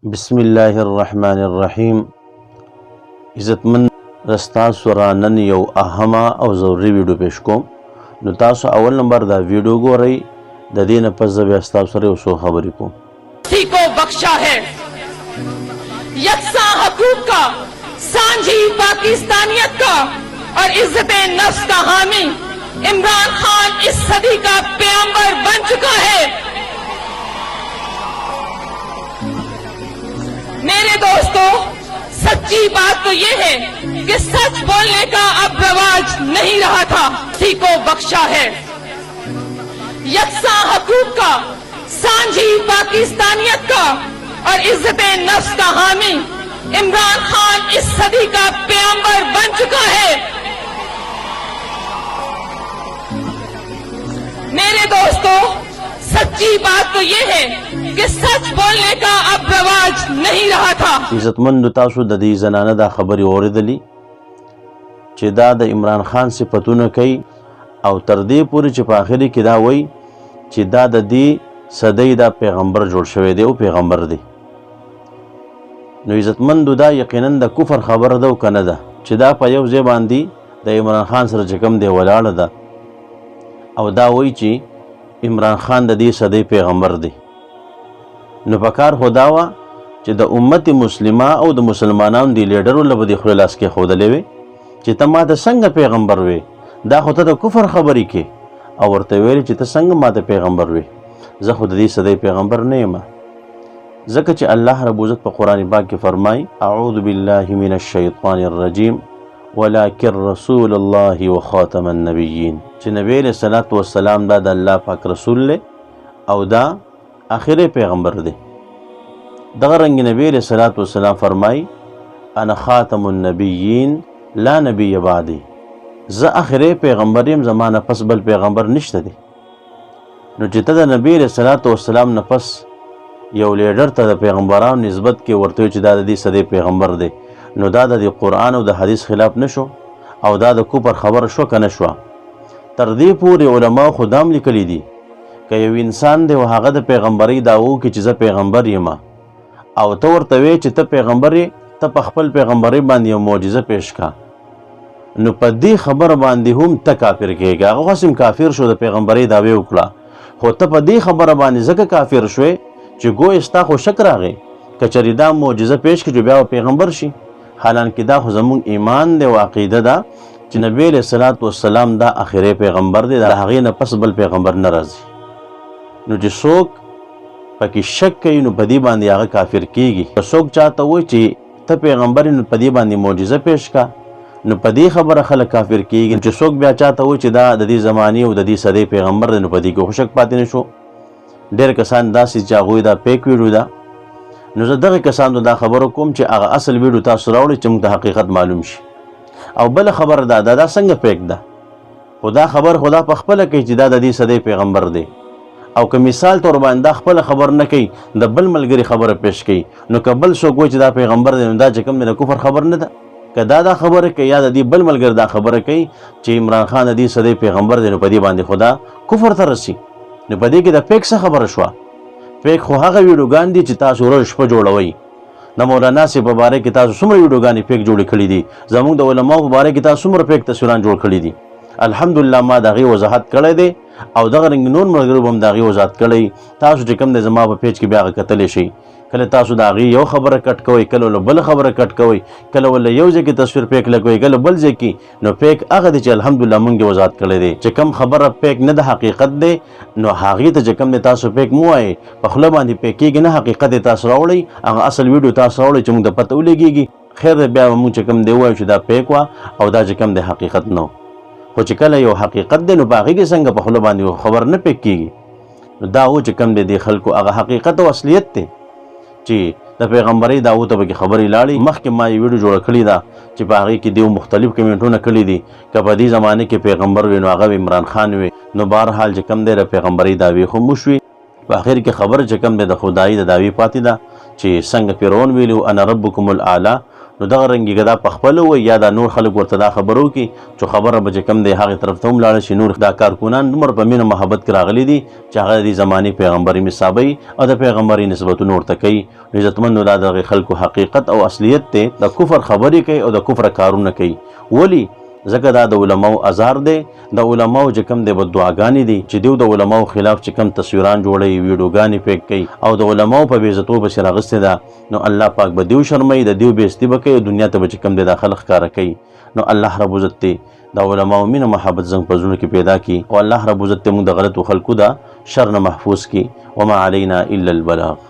بسم الله الرحمن الرحیم. عزتمن رستاسو را نن یو اهمه او ضروری ویډیو پیش کوم. نو تاسو اول نمبر دا ویډیو ګورئ، د دې نه پس بیا تاسو سره یو څو خبرې کوم. को बख्शा है यकसा हकूक का, सांझी पाकिस्तानियत का और इज्जत नफ्स का हामी इमरान खान इस सदी का पैगंबर बन चुका है। मेरे दोस्तों, सच्ची बात तो ये है कि सच बोलने का अब रवाज नहीं रहा था। किसी को बख्शा है यकसा हकूक का, सांझी पाकिस्तानियत का और इज्जत नफ्स का हामी इमरान खान इस सदी का पैगंबर बन चुका है। मेरे दोस्तों, सच्ची बात तो ये है कि सच बोलने का अब रवाज नहीं रहा था। عزتمن تاسو د دې زنانه دا خبرې اوریدلې چې دا د عمران خان صفتونه کوي او تر دې پورې چې په آخر کې دا وایي چې دا د دې صدی دا پیغمبر جوړ شوی دی او پیغمبر دی. نو عزتمندو دا یقینا د کفر خبر ده او کنه ده چې دا په یو ځای باندې د عمران خان سره چې کوم دی ولاړه ده او دا وایي چې عمران خان د دې صدی پیغمبر دی. نو پکار خدا وا چې د امت مسلمه او د مسلمانانو دی لیډرو له بدی خپل لاس کې خودلې وي چې ته ما د څنګه پیغمبر وي، دا خو ته د کفر خبرې کې او ورته ویل چې ته څنګه ما د پیغمبر وي، زه خو د دې صدی پیغمبر نه یم. ځکه چې الله رب عزت په قرآن پاک کې فرمایي اعوذ بالله من الشیطان الرجیم ولکن رسول الله وخاتم النبیین، چې نبی علیہ الصلوۃ والسلام دا د الله پاک رسول له او دا آخری پیغمبر دی. دغه رنګ نبی علیہ الصلوۃ والسلام فرمایي انا خاتم النبیین لا نبی بعدی، زه آخری پیغمبر یم، زمانه پس بل پیغمبر نشته دی. نو چې ته د نبی علیہ الصلوۃ والسلام نه پس یو لیډر ته د پیغمبرانو نسبت کې ورته چې دا د دې صدی پیغمبر دی، نو دا د قرآن او د حدیث خلاف نشو او دا د کفر خبر شو که نه شوه. تر دې پورې علما خدام لیکلی دي که یو انسان دی او هغه د پیغمبرۍ دعوه وکړي چې زه پیغمبر یم او ته ورته وایې چې ته پیغمبر یې، ته په خپل پیغمبرۍ باندې یو معجزه پیش کا، نو په دې خبره باندې هم ته کافر کېږې. هغه خو هم کافر شو، د پیغمبرۍ دعوې وکړه، خو ته په دې خبره باندې ځکه کافر شوې چې ګویا ستا خو شک راغی که چېرې دا معجزه پیش کړي بیا پیغمبر شي. حالانکه دا خو زموږ ایمان دی او عقیده ده چې نبی علیہ الصلوۃ والسلام دا آخری پیغمبر دی، د هغې نه پس بل پیغمبر نه راځي. نو چې څوک پکې شک کوي نو په دې باندې هغه کافر کېږي. که څوک چاته وایي چې ته پیغمبر یې نو په دې باندې معجزه پیش کا، نو په دې خبره خلک کافر کېږي. چې څوک بیا چاته وایي چې دا د دې زمانې او د دې صدۍ پیغمبر دی، نو په دې کې خو شک پاتې نه شو. ډېر کسان داسې چې هغوی دا پیک ویډیو ده، نو زه دغه کسانو دا خبره کوم چې هغه اصل ویډیو تاسو راوړئ چې موږ ته حقیقت معلوم شي. او بله خبره دا څنګه پیک ده، خو دا خبر خدا په خپله کوي چې دا د دې صدۍ پیغمبر دی. او که مثال طور باندې دا خپله خبر نه کوي، د بل ملګري خبره پیش کوي، نو که بل څوک وایي چې دا پیغمبر دی، نو دا چې کوم دی د کفر خبر نه ده. که دا خبره کوي یا د دې بل ملګري دا خبره کوي چې عمران خان د دې صدۍ پیغمبر دی، نو په دې باندې خدا کفر ته رسي. نو په دې کې د پیک څه خبره شوه؟ پیک خو هغه ویډیوګان دي چې تاسو ورځ شپه جوړوئ. د مولانا صاحب په باره کې تاسو څومره ویډیوګانې پیک جوړې کړي دي، زموږ د علماو په باره کې تاسو څومره پیک تصویران جوړ کړي دي. الحمدلله ما د هغې وضاحت کړی دی او دغه رنګ نور ملګرو به هم د هغې وضاحت کړی. تاسو چې کوم دی زما په پیج کې بیا هغه کتلی شئ. کله تاسو د هغې یو خبره کټ کوئ، کله له بله خبره کټ کوئ، کله له یو ځای کې تصویر پیک لګوئ، کله بل ځای کې. نو پیک هغه دی چې الحمدلله موږ یې وضاحت کړی دی چې کوم خبره پیک نه د حقیقت دی، نو هغې ته چې کوم دی تاسو پیک مو وایئ، په خوله باندې پیک کېږي نه، حقیقت یې تاسو راوړئ، هغه اصل ویډیو تاسو راوړئ چې موږ ته پته ولګېږي. خیر دی بیا موږ چې کوم دی ووایو چې دا پیک وه او دا چې کوم دی حقیقت نه و. خو چې کله یو حقیقت دی نو په هغې کې څنګه په خوله باندې خبر نه پیک کېږي. نو دا و چې کوم دی د خلکو هغه حقیقت او اصلیت دی چې د پیغمبرۍ دعوو ته پکې خبرې لاړې. مخکې ما یې ویډیو جوړه کړې ده چې په هغې کې دیو مختلف کمنټونه کړي دي که په دې زمانې کې پیغمبر وي نو هغه عمران خان وي. نو بهرحال چې کوم دی د پیغمبرۍ دعوې خو هم وشوي، په آخر کې خبره چې کوم دی د خدایي د دعوې پاتې ده چې څنګه فرعون ویلي انا ربکم الاعلی نو دغه رنګي دا په خپل و یا دا نور خلک ورته دا خبرو کی چې خبره به کم دی هغه طرف ته هم لاړ شي. نور دا کارکونان دومره په مینه محبت کې راغلي دي چې هغه د زماني پیغمبري مصابي او د پیغمبري نسبتونه ورته کوي. عزتمن دا د خلکو حقیقت او اصلیت ته د کفر خبرې کوي او د کفر کارونه کوي. ولی ځکه دا د علماو ازار دی. د علماو چې کم دی بد دعاګانې دي چې دیو د علماو خلاف چې کم تصویران جوړوي ویډیوګانې پیک کوي او د علماو په بېعزتو پسې راغستې ده نو الله پاک به دیو شرموي د دیو بېعزتي به کوي دنیا ته به چې کم دی دا خلک ښکاره کوي. نو الله رب عزت دی د علماو مینه محبت زنګ په زړونو کې پیدا کړي او الله رب عزت موږ د غلطو خلکو دا شر نه محفوظ کړي. وما علینا الا البلاغ.